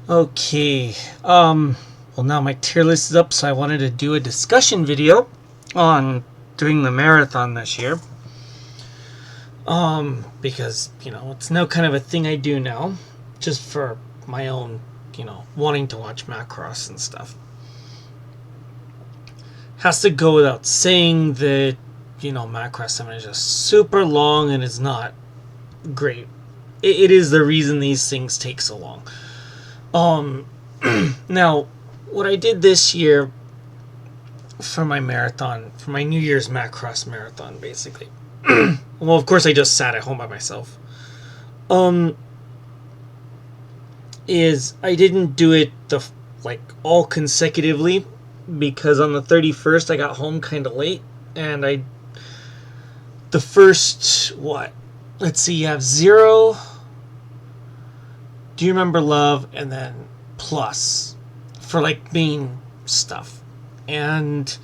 Okay. Well, now my tier list is up, so I wanted to do a discussion video on doing the marathon this year. Because, it's now kind of a thing I do now, just for my own, wanting to watch Macross and stuff. Has to go without saying that, Macross 7 is just super long and is not great. It is the reason these things take so long. Now, what I did this year for my marathon, for my New Year's Macross Marathon, basically. Well, of course, I just sat at home by myself. Is I didn't do it all consecutively because on the 31st I got home kind of late, and the first what? Let's see, you have Zero. Do you remember Love? And then Plus for main stuff. And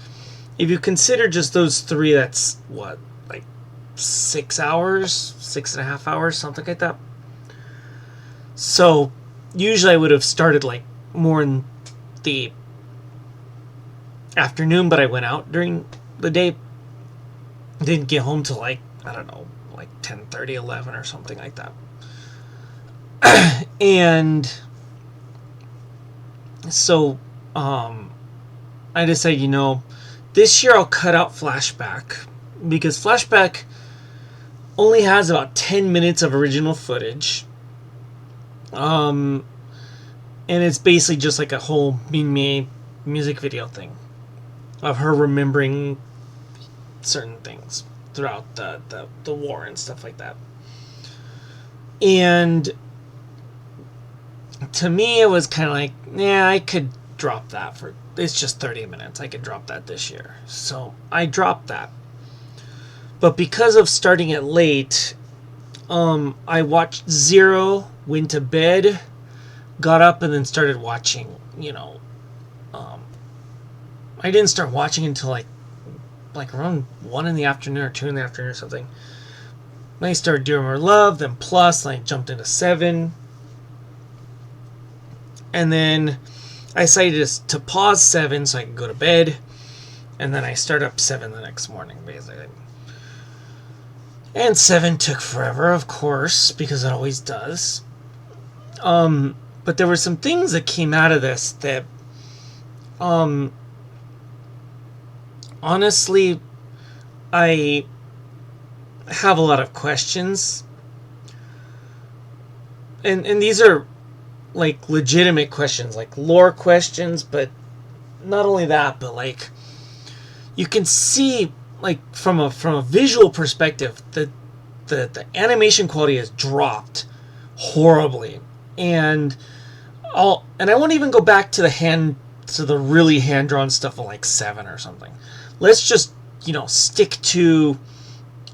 if you consider just those three, that's what, 6 hours, 6.5 hours, something like that. So usually I would have started more in the afternoon, but I went out during the day. Didn't get home till I don't know, 10:30, 11 or something like that. And so I decided, this year I'll cut out Flashback, because Flashback only has about 10 minutes of original footage. And it's basically just a whole Minmay music video thing of her remembering certain things throughout the war and stuff like that. And to me, it was kind of I could drop that it's just 30 minutes. I could drop that this year. So I dropped that. But because of starting it late, I watched Zero, went to bed, got up, and then started watching, I didn't start watching until around 1 in the afternoon or 2 in the afternoon or something. Then I started doing more Love, then Plus, and I jumped into 7. And then I decided to pause 7 so I could go to bed. And then I start up 7 the next morning, basically. And 7 took forever, of course, because it always does. But there were some things that came out of this that, honestly, I have a lot of questions. And these are legitimate questions, lore questions, but not only that, but you can see from a visual perspective that the animation quality has dropped horribly. And I won't even go back to the really hand-drawn stuff of 7 or something. Let's just stick to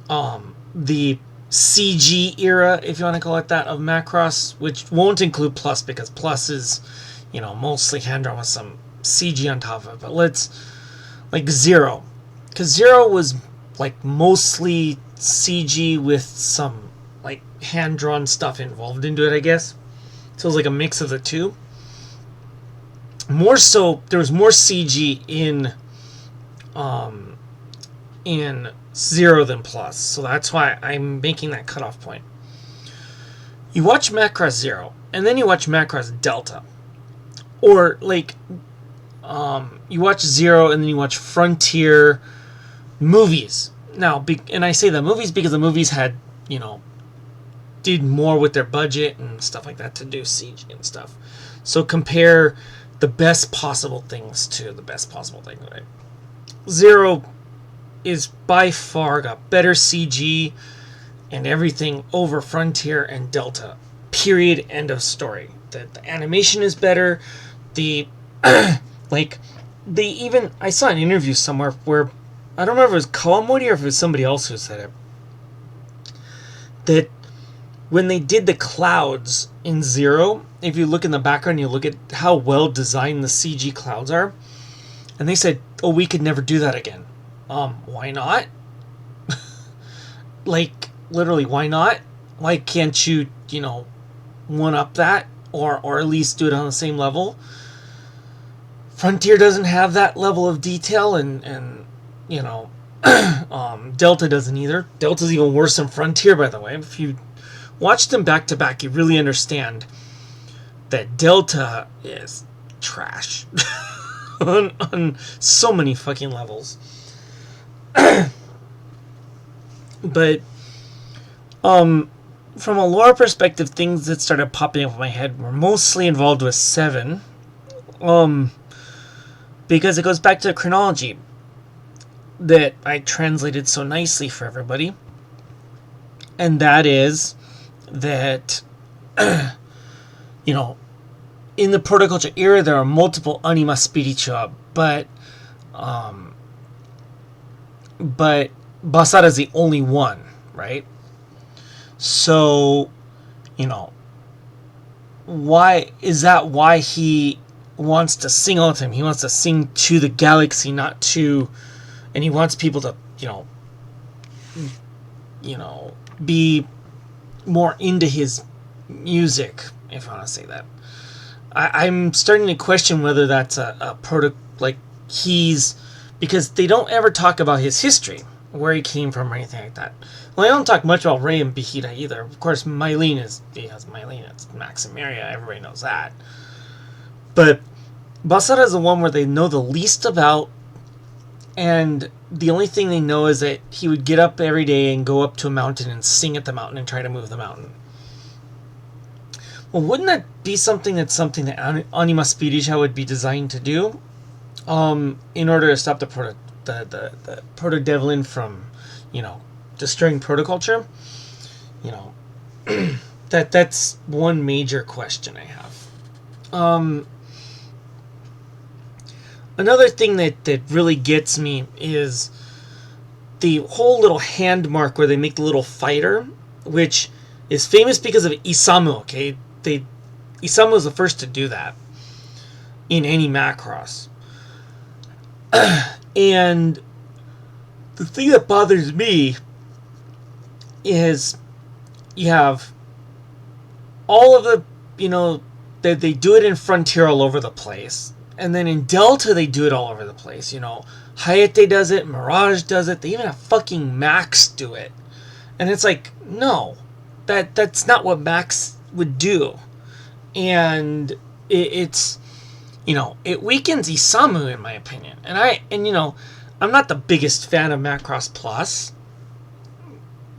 the CG era, if you want to call it that, of Macross, which won't include Plus, because Plus is mostly hand-drawn with some CG on top of it. But let's Zero, because Zero was mostly CG with some hand-drawn stuff involved into it, I guess. So it was a mix of the two. More so, there was more CG in Zero than Plus, so that's why I'm making that cutoff point. You watch Macross Zero, and then you watch Macross Delta, or you watch Zero and then you watch Frontier movies. Now, and I say the movies because the movies had did more with their budget and stuff like that to do CG and stuff. So compare the best possible things to the best possible thing, right? Zero is by far got better CG and everything over Frontier and Delta. Period. End of story. The animation is better. The they even, I saw an interview somewhere where, I don't remember if it was Kawamori or if it was somebody else who said it, that when they did the clouds in Zero, if you look in the background, you look at how well designed the CG clouds are, and they said, oh, we could never do that again. Why not? Literally, why not? Why can't you, one up that? or at least do it on the same level. Frontier doesn't have that level of detail, and you know, Delta doesn't either. Delta's even worse than Frontier, by the way. If you watch them back to back, you really understand that Delta is trash on so many fucking levels. But from a lore perspective, things that started popping up in my head were mostly involved with 7. Because it goes back to the chronology that I translated so nicely for everybody. And that is that, you know, in the protoculture era, there are multiple anima spiritua, but Basara is the only one, right? So, you know, why he wants to sing all the time? He wants to sing to the galaxy, not to, and he wants people to, be more into his music, if I want to say that. I'm starting to question whether that's a because they don't ever talk about his history, where he came from or anything like that. Well, they don't talk much about Rei and Bihira either. Of course, Mylene it's Maximeria, everybody knows that. But Basara is the one where they know the least about, and the only thing they know is that he would get up every day and go up to a mountain and sing at the mountain and try to move the mountain. Well, wouldn't that be something that Anima Spiritia would be designed to do, in order to stop the Proto-Devlin from, destroying protoculture? That's one major question I have. Another thing that really gets me is the whole little hand mark where they make the little fighter, which is famous because of Isamu, okay? Isamu was the first to do that in any Macross. And the thing that bothers me is you have all of the, that they do it in Frontier all over the place. And then in Delta, they do it all over the place. Hayate does it, Mirage does it, they even have fucking Max do it. And it's like, no, that's not what Max would do. And it's, it weakens Isamu, in my opinion. And I'm not the biggest fan of Macross Plus,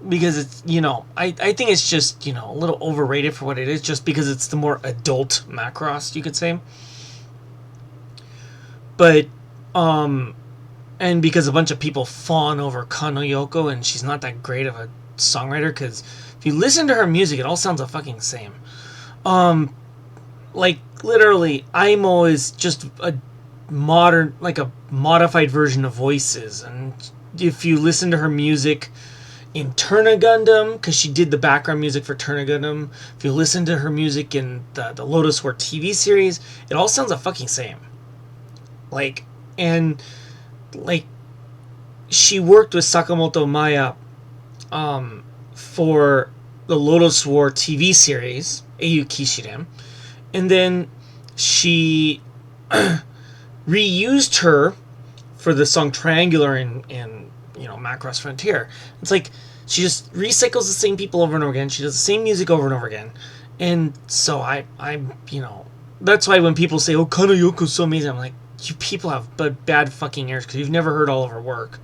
because it's, I think it's just, a little overrated for what it is, just because it's the more adult Macross, you could say. But, and because a bunch of people fawn over Kano Yoko, and she's not that great of a songwriter, because if you listen to her music, it all sounds the fucking same. Literally, Aimo is just a modified version of Voices, and if you listen to her music in Turna Gundam, because she did the background music for Turna Gundam, if you listen to her music in the Lotus War TV series, it all sounds the fucking same. She worked with Sakamoto Maya for the Lotus War TV series, Eiyu Kishiren, and then she reused her for the song Triangular in Macross Frontier. It's like she just recycles the same people over and over again. She does the same music over and over again. And so I'm that's why when people say, oh, Kano Yoko's so amazing, I'm like, you people have bad fucking ears, because you've never heard all of her work.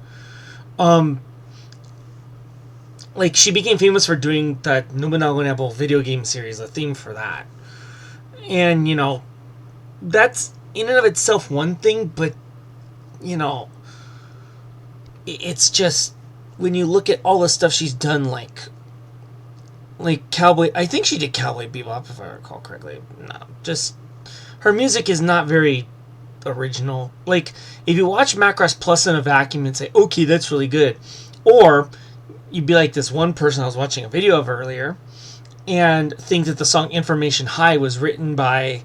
She became famous for doing that Nobunaga Nebo video game series, the theme for that. And, that's in and of itself one thing, but, it's just, when you look at all the stuff she's done, like Cowboy, I think she did Cowboy Bebop, if I recall correctly. No, just, her music is not very original. If you watch Macross Plus in a vacuum and say, okay, that's really good, or you'd be like this one person I was watching a video of earlier and think that the song Information High was written by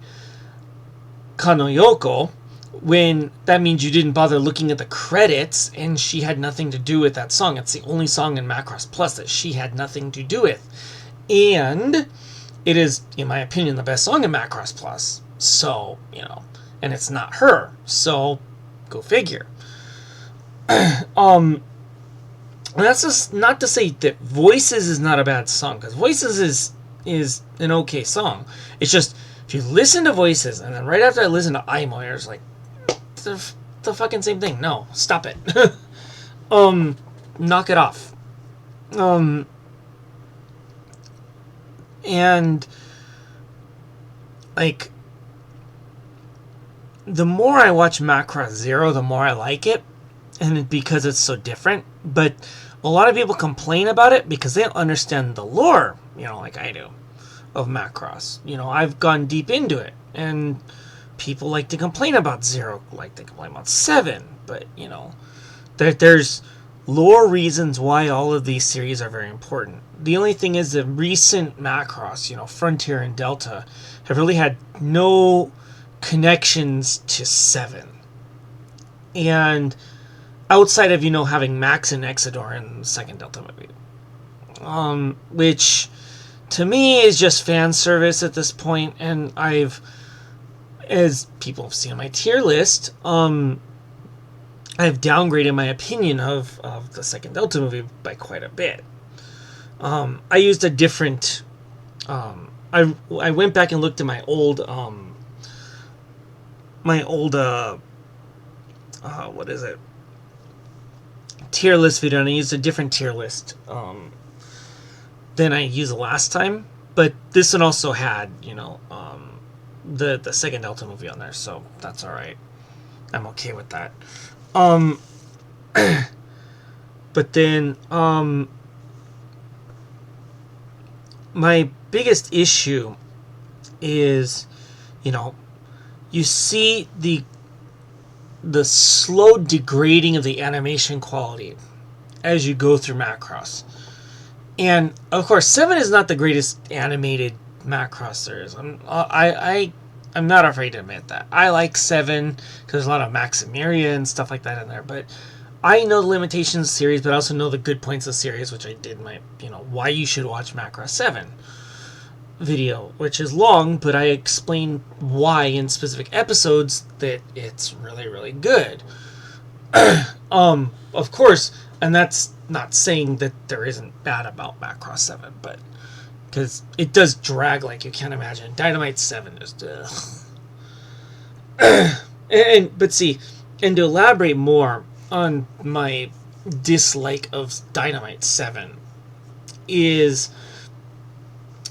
Kano Yoko, when that means you didn't bother looking at the credits, and she had nothing to do with that song. It's the only song in Macross Plus that she had nothing to do with. And it is, in my opinion, the best song in Macross Plus. So, and it's not her. So, go figure. And that's just not to say that Voices is not a bad song, because Voices is an okay song. It's just, if you listen to Voices, and then right after I listen to IMO, it's like, the fucking same thing. No, stop it. Knock it off. And like, the more I watch Macross Zero, the more I like it, and because it's so different. But a lot of people complain about it because they don't understand the lore, like I do, of Macross. I've gone deep into it, and people like to complain about Zero, like to complain about 7, but there's lore reasons why all of these series are very important. The only thing is the recent Macross, Frontier and Delta, have really had no connections to 7. And outside of, having Max and Exodore in the second Delta movie. Which, to me, is just fan service at this point, and as people have seen on my tier list, I've downgraded my opinion of the second Delta movie by quite a bit. I used a different... I went back and looked at my old... what is it? Tier list video, and I used a different tier list than I used the last time. But this one also had, the second Delta movie on there, so that's alright. I'm okay with that. But then, my biggest issue is, you see the slow degrading of the animation quality as you go through Macross. And, of course, 7 is not the greatest animated Macross there is. I'm not afraid to admit that. I like 7 because there's a lot of Maximeria and stuff like that in there. But I know the limitations of the series, but I also know the good points of the series, which I did my, why you should watch Macross 7 video, which is long, but I explain why in specific episodes that it's really, really good. Of course, and that's not saying that there isn't bad about Macross 7, but because it does drag like you can't imagine. Dynamite 7 is but see, and to elaborate more on my dislike of Dynamite 7 is,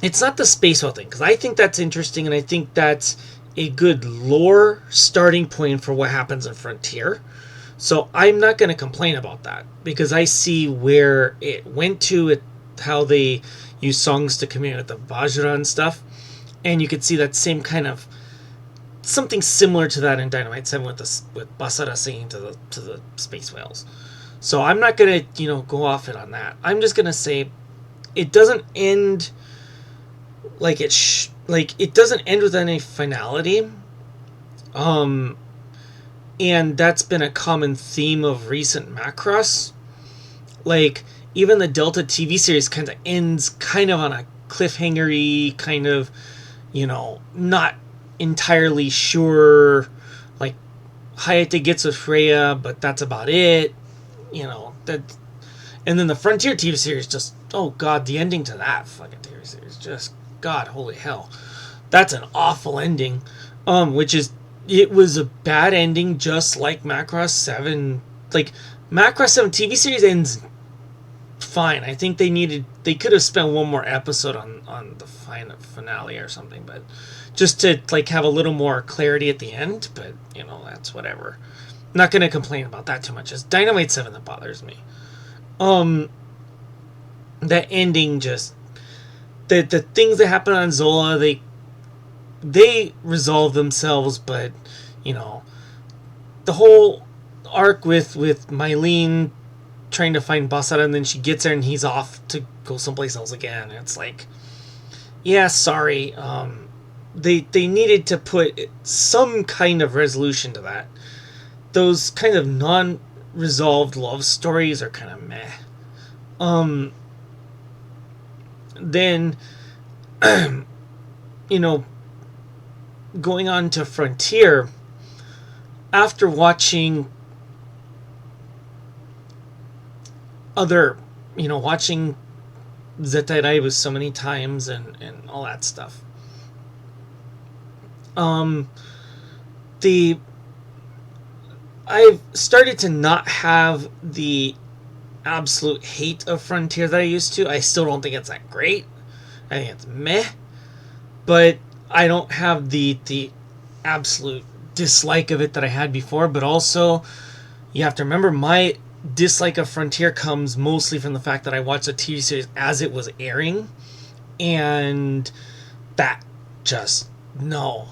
it's not the space whale thing, because I think that's interesting, and I think that's a good lore starting point for what happens in Frontier. So I'm not going to complain about that, because I see where it went to, how they use songs to communicate with the Vajra and stuff, and you could see that same kind of something similar to that in Dynamite 7 with Basara singing to the space whales. So I'm not going to go off it on that. I'm just going to say it doesn't end like it doesn't end with any finality. And that's been a common theme of recent Macross. Like, even the Delta TV series kind of ends kind of on a cliffhanger-y, kind of, not entirely sure. Like, Hayate gets with Freya, but that's about it. That. And then the Frontier TV series just, oh god, the ending to that fucking TV series, just, god, holy hell. That's an awful ending. It was a bad ending, just like Macross 7. Like, Macross 7 TV series ends fine. I think they could have spent one more episode on the finale or something, but just to have a little more clarity at the end. But that's whatever. I'm not gonna complain about that too much. It's Dynamite 7 that bothers me. That ending, just the things that happen on Zola, they resolve themselves, but the whole arc with Mylene trying to find Basara, and then she gets there and he's off to go someplace else again. It's like, yeah, sorry. They needed to put some kind of resolution to that. Those kind of non-resolved love stories are kind of meh. Then you know, going on to Frontier, after watching other, watching Zetairai so many times and all that stuff. The I've started to not have the absolute hate of Frontier that I used to. I still don't think it's that great. I think it's meh. But I don't have the absolute dislike of it that I had before. But also, you have to remember, my dislike of Frontier comes mostly from the fact that I watched the TV series as it was airing. And that just, no.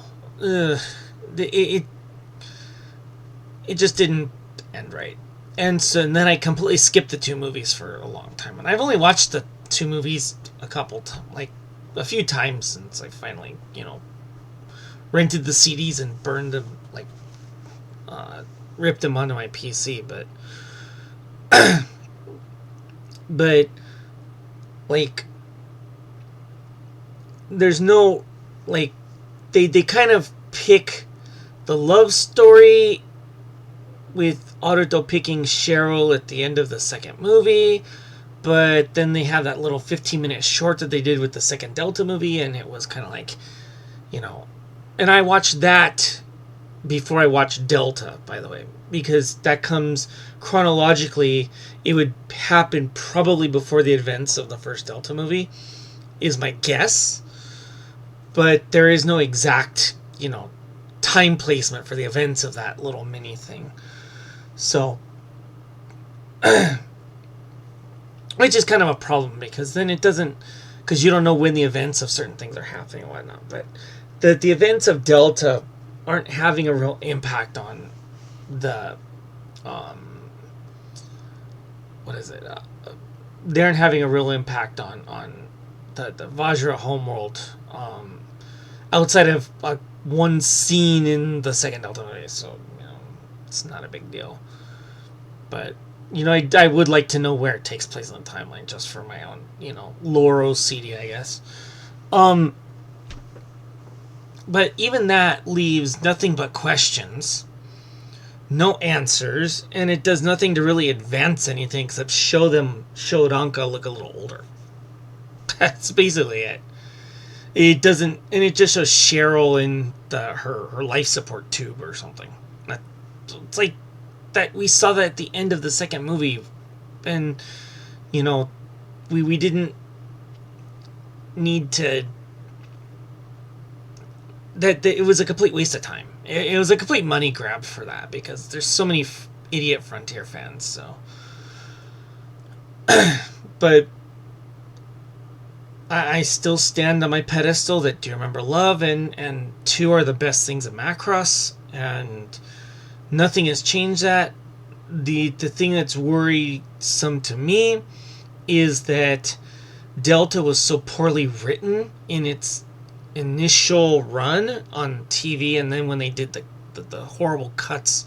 It just didn't end right. And then I completely skipped the 2 movies for a long time. And I've only watched the 2 movies a few times since I finally, rented the CDs and burned them, ripped them onto my PC. But there's no, they kind of pick the love story with Aruto picking Cheryl at the end of the second movie, but then they have that little 15-minute short that they did with the second Delta movie, and it was kind of and I watched that before I watched Delta, by the way, because that comes chronologically. It would happen probably before the events of the first Delta movie, is my guess, but there is no exact, time placement for the events of that little mini thing. So, which is kind of a problem, because then it doesn't, because you don't know when the events of certain things are happening and whatnot. But the events of Delta aren't having a real impact on the, they aren't having a real impact on the Vajra homeworld, outside of one scene in the second Delta movie. So, it's not a big deal. But, I would like to know where it takes place on the timeline, just for my own, lore OCD, I guess. But even that leaves nothing but questions, no answers, and it does nothing to really advance anything except show Ranka look a little older. That's basically it. It doesn't, and it just shows Cheryl in her life support tube or something. It's like that we saw that at the end of the second movie, and we didn't need to. That it was a complete waste of time. It was a complete money grab for that, because there's so many idiot Frontier fans. So, but I still stand on my pedestal that Do You Remember Love and 2 are the best things of Macross, and nothing has changed that. The thing that's worrisome to me is that Delta was so poorly written in its initial run on TV, and then when they did the horrible cuts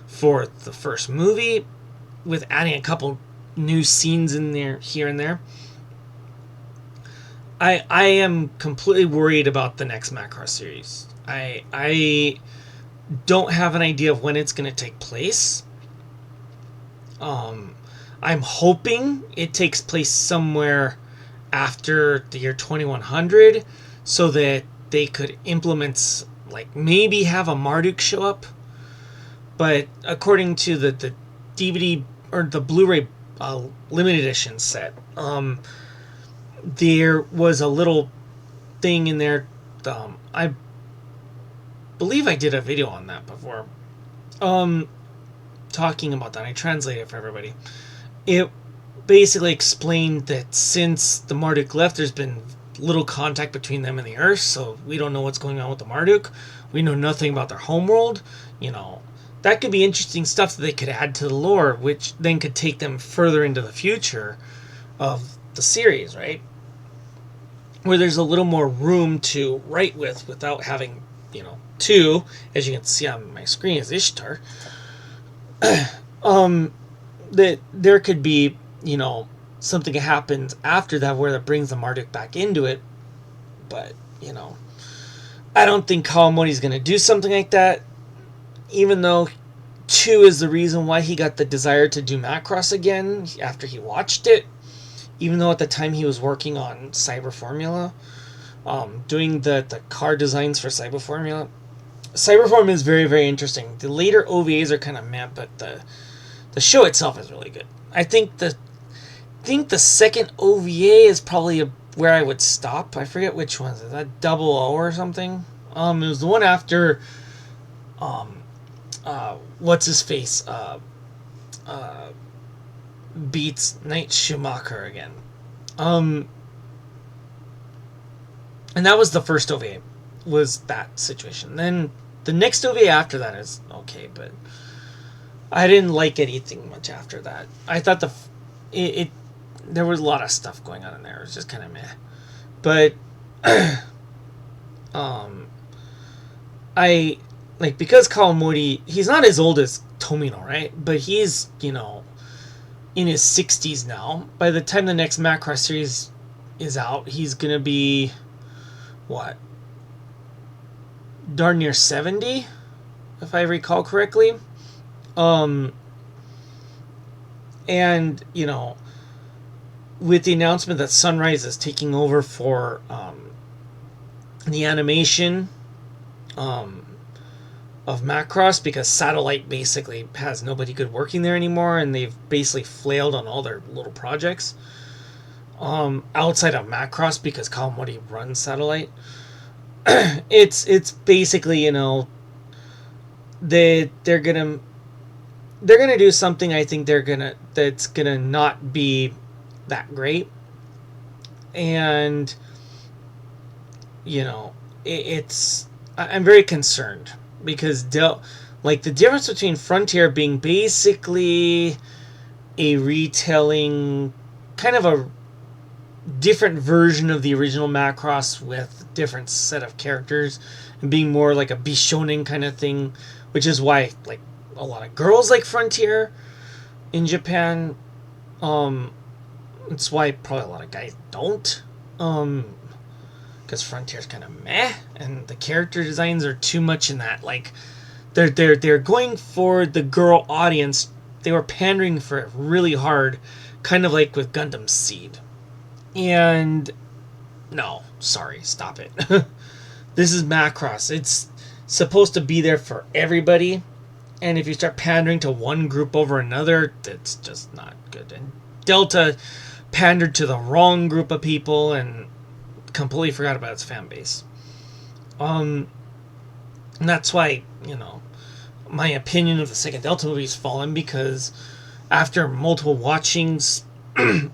for the first movie, with adding a couple new scenes in there here and there, I am completely worried about the next Macross series. I don't have an idea of when it's going to take place. I'm hoping it takes place somewhere after the year 2100, so that they could implement, maybe have a Marduk show up. But according to the DVD or the Blu-ray limited edition set, there was a little thing in there. I believe I did a video on that before, talking about that. I translated it for everybody. It basically explained that since the Marduk left, there's been little contact between them and the Earth, so we don't know what's going on with the Marduk. We know nothing about their homeworld. That could be interesting stuff that they could add to the lore, which then could take them further into the future of the series, right? Where there's a little more room to write with without having, 2, as you can see on my screen, is Ishtar. That there could be, something happens after that where that brings the Marduk back into it. But, I don't think Kawamori's going to do something like that, even though 2 is the reason why he got the desire to do Macross again after he watched it, even though at the time he was working on Cyber Formula, doing the car designs for Cyber Formula. Cyber Formula is very, very interesting. The later OVAs are kind of meh, but the show itself is really good. I think the second OVA is probably where I would stop. I forget which one. Is that Double O or something? It was the one after what's his face beats Knight Schumacher again. And that was the first OVA, was that situation. Then the next OVA after that is okay, but I didn't like anything much after that. I thought there was a lot of stuff going on in there. It was just kind of meh. But I like, because Kawamori, he's not as old as Tomino, right? But he's, in his 60s now. By the time the next Macross series is out, he's gonna be what? Darn near 70, if I recall correctly. And, with the announcement that Sunrise is taking over for the animation of Macross, because Satellite basically has nobody good working there anymore, and they've basically flailed on all their little projects outside of Macross, because Kawamori runs Satellite. It's basically, they're gonna do something. I think that's gonna not be that great, and I'm very concerned, because the difference between Frontier being basically a retelling, kind of a different version of the original Macross with different set of characters, and being more like a Bishonen kind of thing, which is why a lot of girls like Frontier in Japan. It's why probably a lot of guys don't, because Frontier's kind of meh, and the character designs are too much in that, they're going for the girl audience. They were pandering for it really hard, kind of like with Gundam Seed. And no, sorry, stop it. This is Macross. It's supposed to be there for everybody, and if you start pandering to one group over another, that's just not good. And Delta pandered to the wrong group of people and completely forgot about its fan base. And that's why, my opinion of the second Delta movie has fallen, because after multiple watchings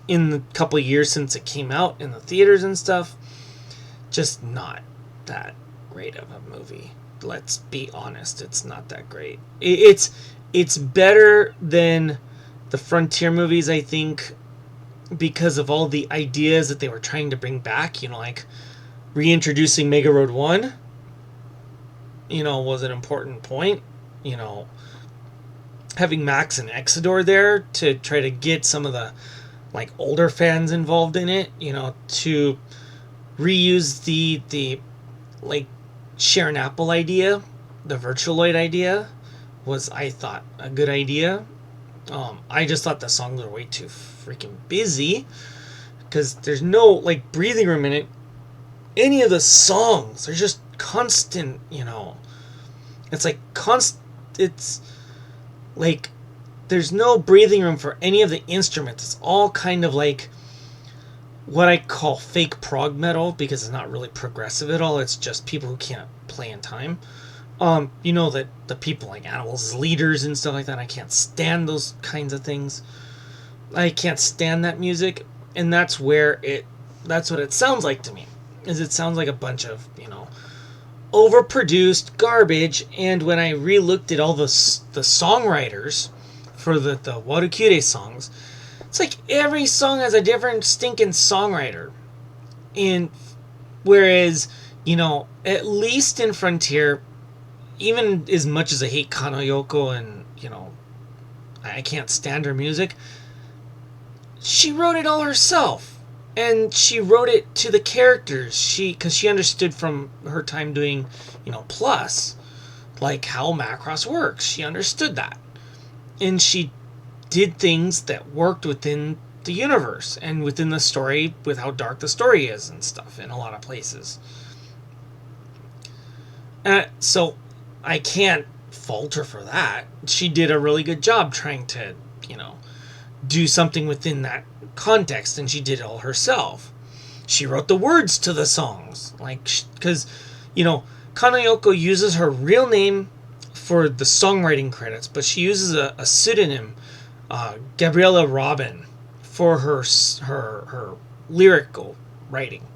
in the couple years since it came out in the theaters and stuff, just not that great of a movie. Let's be honest, it's not that great. It's better than the Frontier movies, I think, because of all the ideas that they were trying to bring back, like reintroducing Mega Road 1, was an important point. Having Max and Exodor there to try to get some of the older fans involved in it, to reuse the Sharon Apple idea, the Virtualoid idea, was, I thought, a good idea. I just thought the songs were way too freaking busy, because there's no breathing room in it. Any of the songs are just constant, it's it's there's no breathing room for any of the instruments. It's all kind of what I call fake prog metal, because it's not really progressive at all. It's just people who can't play in time. That the people like Animals as leaders and stuff like that. I can't stand those kinds of things. I can't stand that music, and that's what it sounds like to me. It sounds like a bunch of, overproduced garbage. And when I re-looked at all the songwriters for the Warukure songs, it's every song has a different stinking songwriter. And whereas, at least in Frontier, even as much as I hate Kano Yoko and, I can't stand her music, she wrote it all herself. and she wrote it to the characters. Because she understood from her time doing, Plus, like how Macross works. She understood that, and she did things that worked within the universe and within the story, with how dark the story is and stuff in a lot of places. So I can't fault her for that. She did a really good job trying to, do something within that context, and she did it all herself. She wrote the words to the songs, because, Kanayoko uses her real name for the songwriting credits, but she uses a pseudonym, Gabriella Robin, for her lyrical writing.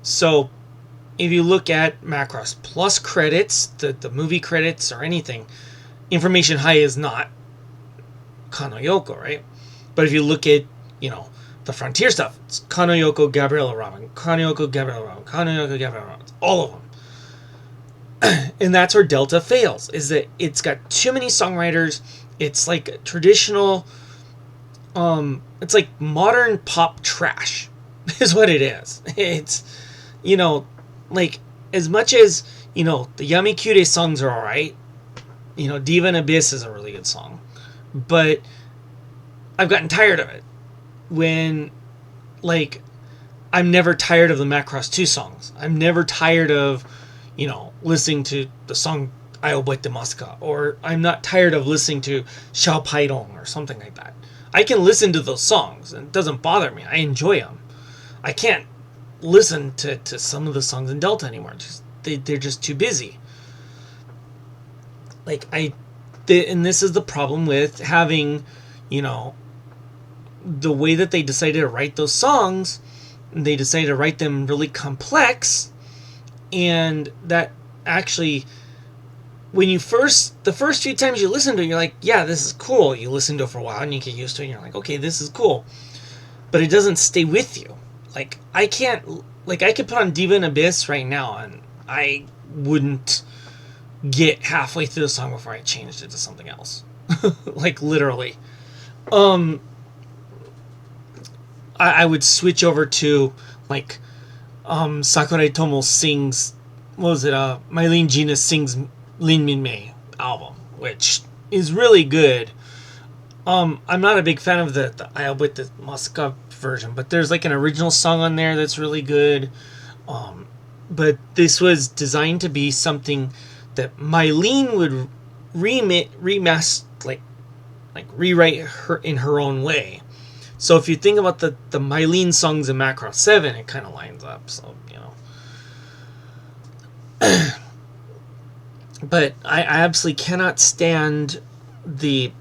So if you look at Macross Plus credits, the movie credits or anything, Information High is not Kanayoko, right? But if you look at, the Frontier stuff, it's Kanayoko, Gabriella Robin, Kanayoko, Gabriella Robin, Kanayoko, Gabriella Robin, all of them. And that's where Delta fails, is that it's got too many songwriters. It's like traditional, it's like modern pop trash, is what it is. It's, like, as much as, the Yami Kyure songs are alright, Diva and Abyss is a really good song, but I've gotten tired of it. When, like, I'm never tired of the Macross 2 songs. I'm never tired of, listening to the song Ayoboite Masuka, or I'm not tired of listening to Xiao Paidong or something like that. I can listen to those songs, and it doesn't bother me. I enjoy them. I can't listen to some of the songs in Delta anymore. They're just too busy. And this is the problem with having, the way that they decided to write those songs. They decided to write them really complex, and that actually, when the first few times you listen to it, you're like, yeah, this is cool. You listen to it for a while and you get used to it and you're like, okay, this is cool. But it doesn't stay with you. I could put on Diva and Abyss right now and I wouldn't get halfway through the song before I changed it to something else. Literally. I would switch over to, Sakurai Tomo sings, what was it, Mylene Gina sings Lin Min Mei album, which is really good. I'm not a big fan of the Ayoboite Masuka version, but there's an original song on there that's really good. But this was designed to be something that Mylene would rewrite her in her own way. So if you think about the Mylene songs in Macross 7, it kind of lines up. So, But I absolutely cannot stand the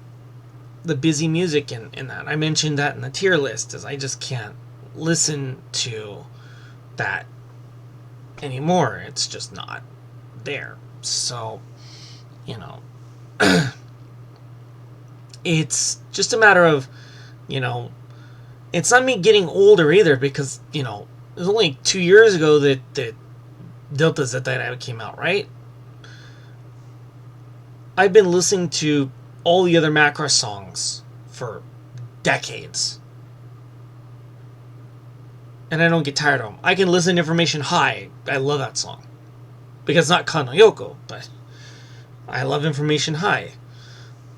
busy music in that. I mentioned that in the tier list, as I just can't listen to that anymore. It's just not there. So, it's just a matter of, it's not me getting older either, because, it was only 2 years ago that Delta Zeta came out, right? I've been listening to all the other Macross songs for decades. And I don't get tired of them. I can listen to Information High. I love that song. Because it's not Kanayoko, but I love Information High.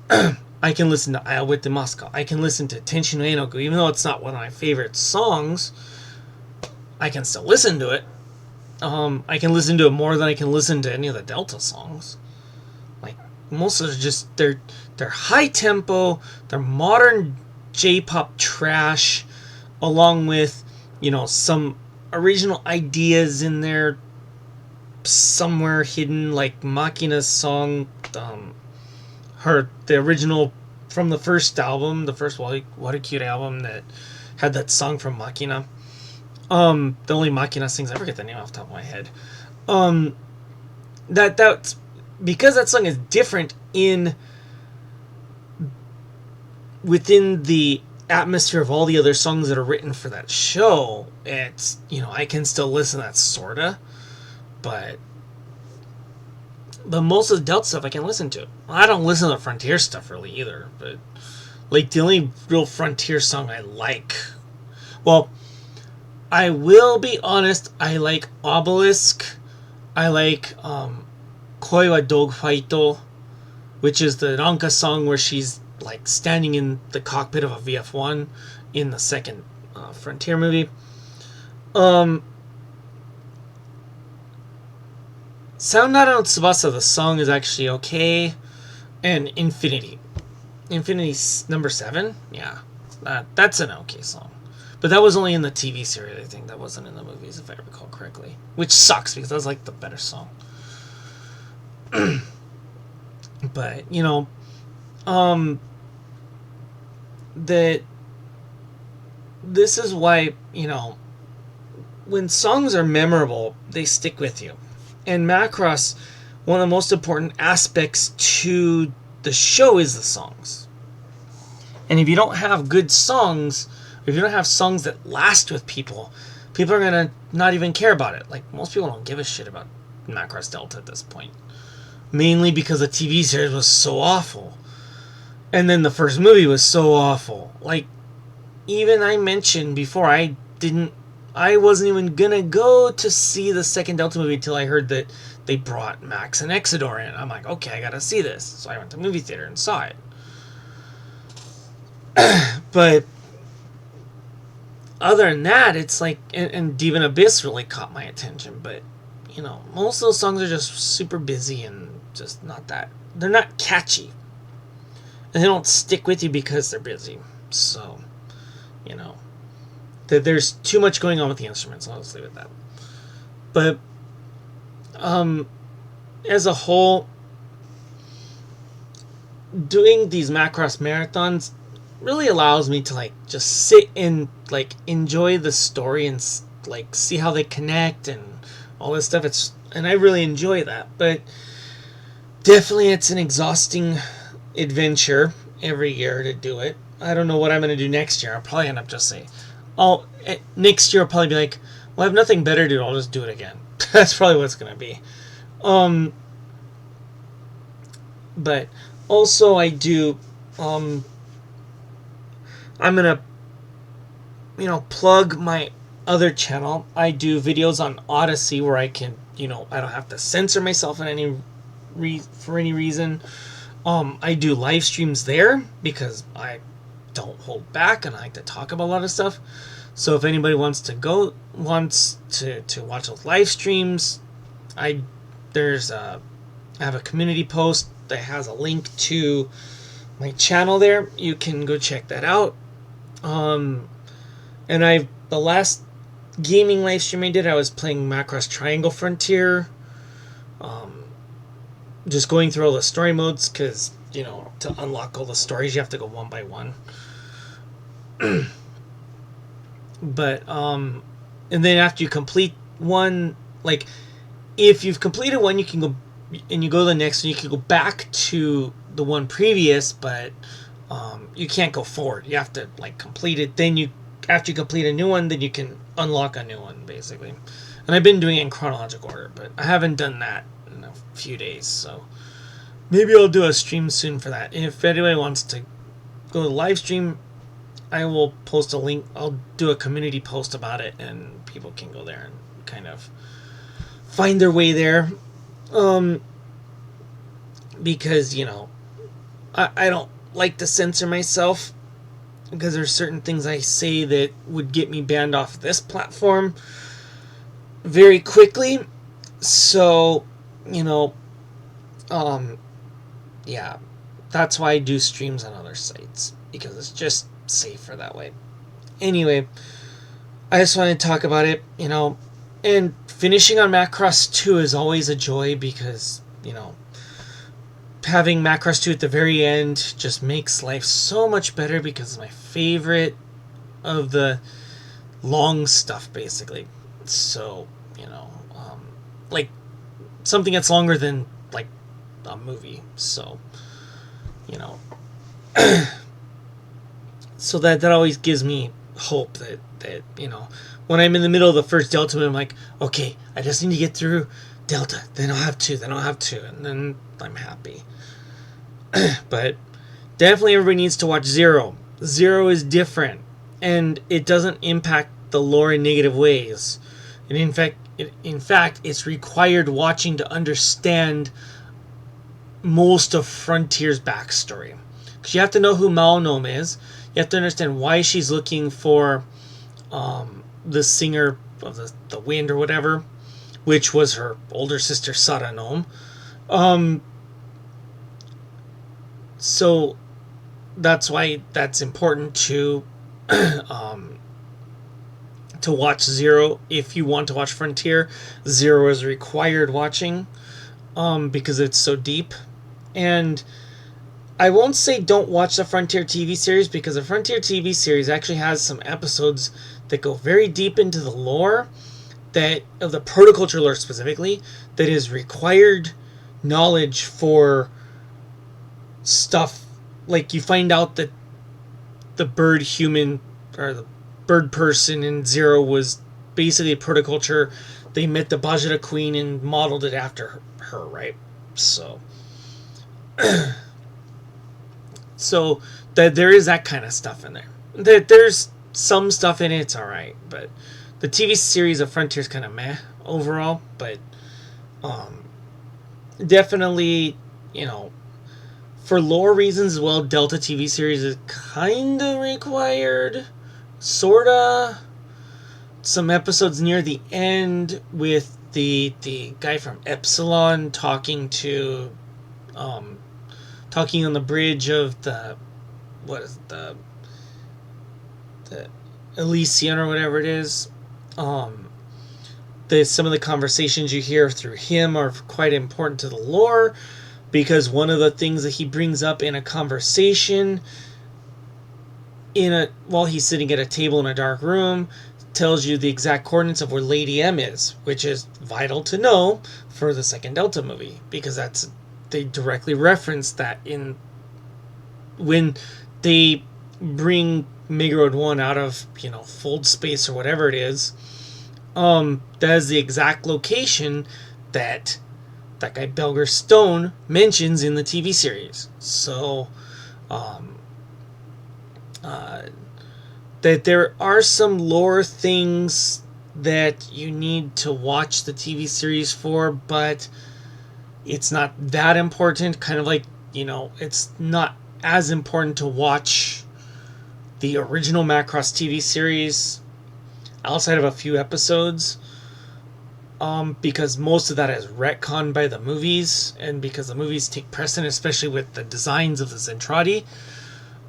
I can listen to Ayoboite Masuka. I can listen to Tenshi no Enoku. Even though it's not one of my favorite songs, I can still listen to it. I can listen to it more than I can listen to any of the Delta songs. Most of them just, they're high tempo, they're modern J-pop trash, along with, some original ideas in there somewhere hidden, like Machina's song, the original from the first album, the first What a Cute album that had that song from Machina. The only Machina sings, I forget the name off the top of my head. That's because that song is different within the atmosphere of all the other songs that are written for that show. It's, I can still listen to that, sorta, but most of the Delta stuff I can listen to. I don't listen to the Frontier stuff really either, but the only real Frontier song I like, well, I will be honest, I like Obelisk. I like Koi wa Dogfighto, which is the Ranka song where she's like standing in the cockpit of a VF1 in the second Frontier movie. Sound Not on Tsubasa, the song is actually okay. And Infinity. Infinity's number 7? Yeah. That's an okay song. But that was only in the TV series, I think. That wasn't in the movies, if I recall correctly. Which sucks, because that was like the better song. But, you know, this is why, you know, when songs are memorable, they stick with you. And Macross, one of the most important aspects to the show is the songs. And if you don't have good songs, if you don't have songs that last with people, people are going to not even care about it. Like, most people don't give a shit about Macross Delta at this point. Mainly because the TV series was so awful. And then the first movie was so awful. Like, even I mentioned before, I wasn't even gonna go to see the second Delta movie until I heard that they brought Max and Exodore in. I'm like, okay, I gotta see this. So I went to the movie theater and saw it. But other than that, it's like, and Demon Abyss really caught my attention. But, you know, most of those songs are just super busy and just not that, they're not catchy. And they don't stick with you because they're busy. So, you know, there's too much going on with the instruments. I'll just leave it at that. But as a whole, doing these Macross marathons really allows me to like just sit and like enjoy the story and like see how they connect and all this stuff. And I really enjoy that. But definitely, it's an exhausting adventure every year to do it. I don't know what I'm going to do next year. I'll probably end up just saying, next year I'll probably be like, well, I have nothing better to do. I'll just do it again. That's probably what it's going to be. But also I do, I'm going to, you know, plug my other channel. I do videos on Odyssey where I can, you know, I don't have to censor myself for any reason. I do live streams there because I don't hold back and I like to talk about a lot of stuff. So if anybody wants to watch those live streams, I have a community post that has a link to my channel there. You can go check that out. And the last gaming live stream I did, I was playing Macross Triangle Frontier. Just going through all the story modes, because, you know, to unlock all the stories, you have to go one by one. But, and then after you complete one, like, if you've completed one, you can go, and you go to the next one, you can go back to the one previous, but you can't go forward. You have to, like, complete it. Then after you complete a new one, then you can unlock a new one, basically. And I've been doing it in chronological order, but I haven't done that in a few days, so maybe I'll do a stream soon for that. If anybody wants to go to the live stream, I will post a link. I'll do a community post about it, and people can go there and kind of find their way there. Because, you know, I don't like to censor myself, because there's certain things I say that would get me banned off this platform very quickly. So, you know, yeah, that's why I do streams on other sites, because it's just safer that way. Anyway, I just want to talk about it, you know, and finishing on Macross 2 is always a joy, because, you know, having Macross 2 at the very end just makes life so much better, because it's my favorite of the long stuff, basically. So, you know, like, something that's longer than, like, a movie. So, you know, so that always gives me hope that, you know, when I'm in the middle of the first Delta movie, I'm like, okay, I just need to get through Delta, then I'll have 2, and then I'm happy. But definitely everybody needs to watch Zero. Zero is different, and it doesn't impact the lore in negative ways. And in fact, it's required watching to understand most of Frontier's backstory. Because you have to know who Mao Nom is. You have to understand why she's looking for the singer of the wind or whatever, which was her older sister Sara Nom. So that's why that's important to watch Zero. If you want to watch Frontier, Zero is required watching because it's so deep. And I won't say don't watch the Frontier TV series, because the Frontier TV series actually has some episodes that go very deep into the lore, that of the protoculture lore specifically, that is required knowledge for stuff. Like, you find out that the bird human, or the bird person in Zero, was basically a protoculture. They met the Bajra Queen and modeled it after her, right? So so that there is that kind of stuff in there. There's some stuff in it, it's alright, but the TV series of Frontier is kind of meh overall. But definitely, for lore reasons as well, Delta TV series is kind of required, sorta. Some episodes near the end with the guy from Epsilon talking on the bridge of the Elysian or whatever it is. Some of the conversations you hear through him are quite important to the lore, because one of the things that he brings up in a conversation while he's sitting at a table in a dark room tells you the exact coordinates of where Lady M is, which is vital to know for the second Delta movie, because they directly reference that when they bring Mega Road 1 out of fold space or whatever it is. That is the exact location that guy Belger Stone mentions in the TV series. So that there are some lore things that you need to watch the TV series for, but it's not that important. Kind of like, it's not as important to watch the original Macross TV series outside of a few episodes, because most of that is retconned by the movies, and because the movies take precedent, especially with the designs of the Zentradi.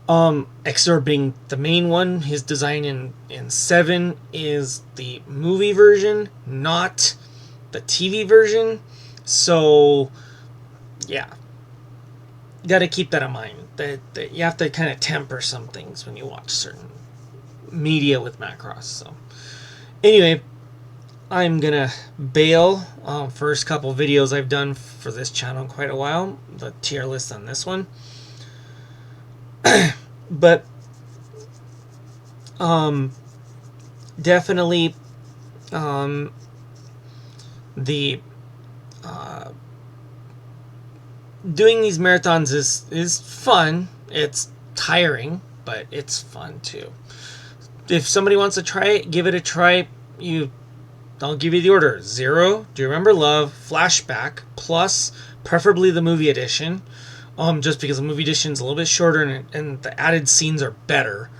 Exor being the main one. His design in 7 is the movie version, not the TV version. So, yeah. You gotta keep that in mind. That you have to kind of temper some things when you watch certain media with Macross. So, anyway, I'm gonna bail. First couple videos I've done for this channel in quite a while. The tier list on this one. But definitely the doing these marathons is fun. It's tiring, but it's fun too. If somebody wants to try it, give it a try. I'll give you the order: 0, Do You Remember Love, Flashback, plus preferably the movie edition. Just because the movie edition is a little bit shorter and the added scenes are better.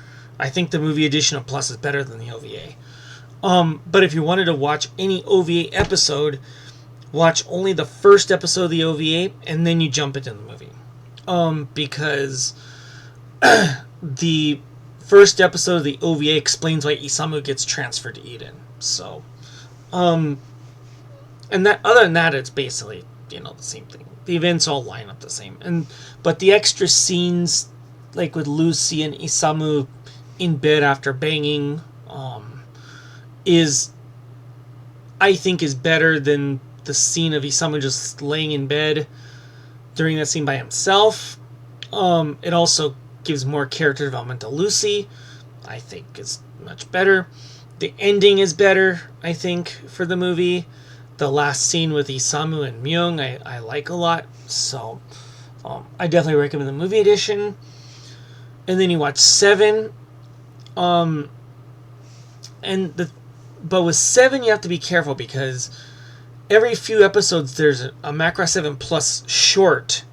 I think the movie edition of Plus is better than the OVA. But if you wanted to watch any OVA episode, watch only the first episode of the OVA and then you jump into the movie. Because the first episode of the OVA explains why Isamu gets transferred to Eden. So, and that, other than that, it's basically, the same thing. The events all line up the same. But the extra scenes, like with Lucy and Isamu in bed after banging, I think is better than the scene of Isamu just laying in bed during that scene by himself. It also gives more character development to Lucy. I think is much better. The ending is better, I think, for the movie. The last scene with Isamu and Myung, I like a lot. So, I definitely recommend the movie edition. And then you watch 7. but with 7 you have to be careful because every few episodes there's a Macross 7 Plus short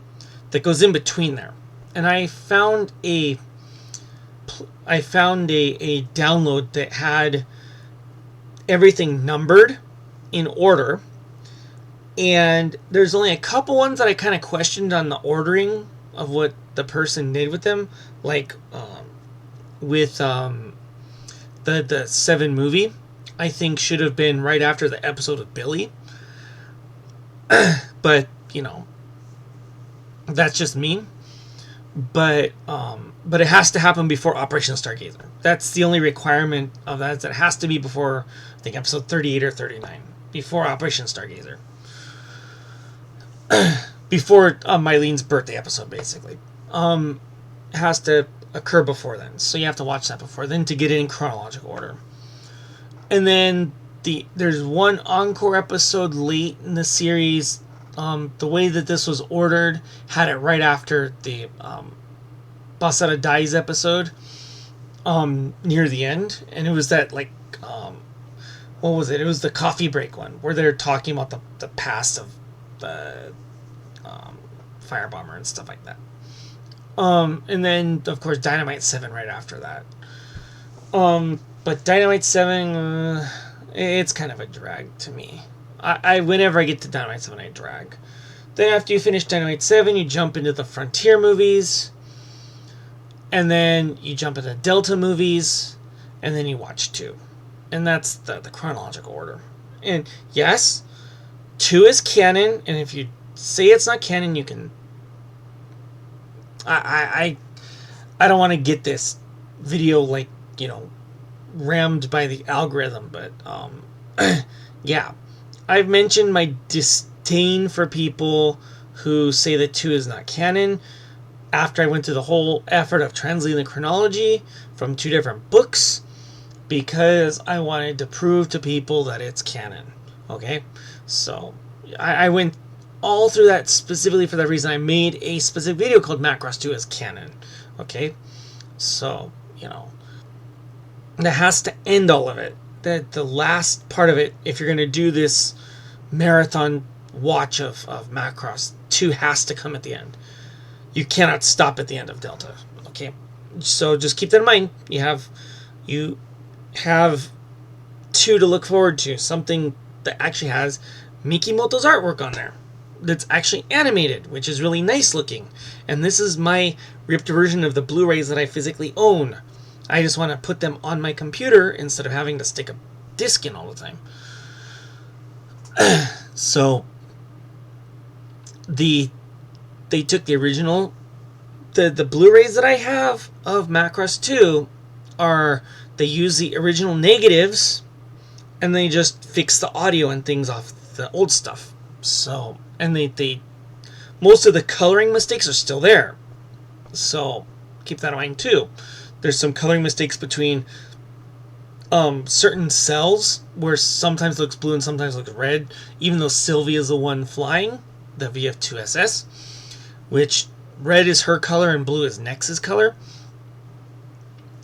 that goes in between there. And I found a download that had everything numbered in order, and there's only a couple ones that I kind of questioned on the ordering of what the person did with them, like with the 7 movie. I think should have been right after the episode of Billy. But that's just me. But it has to happen before Operation Stargazer. That's the only requirement of that. Is that it has to be before, I think, episode 38 or 39, before Operation Stargazer. Before Mylene's birthday episode, basically. Has to occur before then. So you have to watch that before then to get it in chronological order. And then there's one encore episode late in the series. The way that this was ordered had it right after the Basara Dies episode, near the end. And it was that, like, what was it? It was the coffee break one, where they're talking about the past of the Firebomber and stuff like that. And then, of course, Dynamite 7 right after that. But Dynamite 7, it's kind of a drag to me. I whenever I get to Dynamite 7, I drag. Then after you finish Dynamite 7, you jump into the Frontier movies. And then you jump into Delta movies. And then you watch 2. And that's the chronological order. And yes, 2 is canon. And if you say it's not canon, you can... I don't want to get this video, like, rammed by the algorithm, but yeah, I've mentioned my disdain for people who say that 2 is not canon after I went through the whole effort of translating the chronology from 2 different books, because I wanted to prove to people that it's canon. Okay, so I went all through that specifically for that reason. I made a specific video called Macross 2 as canon. Okay, so that has to end all of it. That the last part of it, if you're going to do this marathon watch of Macross, 2 has to come at the end. You cannot stop at the end of Delta. Okay, so just keep that in mind. You have 2 to look forward to. Something that actually has Mikimoto's artwork on there. That's actually animated, which is really nice looking. And this is my ripped version of the Blu-rays that I physically own. I just want to put them on my computer instead of having to stick a disc in all the time. So they took the original, the Blu-rays that I have of Macross 2 they use the original negatives and they just fix the audio and things off the old stuff. So, and they most of the coloring mistakes are still there. So keep that in mind too. There's some coloring mistakes between certain cells where sometimes it looks blue and sometimes it looks red, even though Sylvia is the one flying, the VF2SS, which red is her color and blue is Nex's color.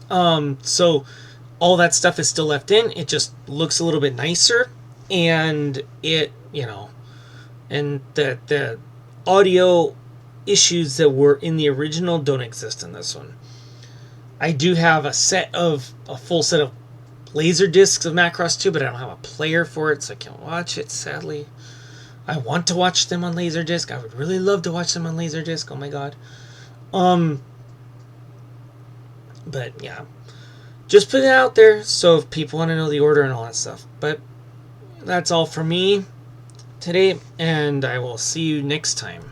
So all that stuff is still left in. It just looks a little bit nicer, and it, and the audio issues that were in the original don't exist in this one. I do have a full set of laser discs of Macross 2, but I don't have a player for it, so I can't watch it, sadly. I want to watch them on Laserdisc. I would really love to watch them on Laserdisc. Oh my god. But yeah, just put it out there so if people want to know the order and all that stuff. But that's all for me today, and I will see you next time.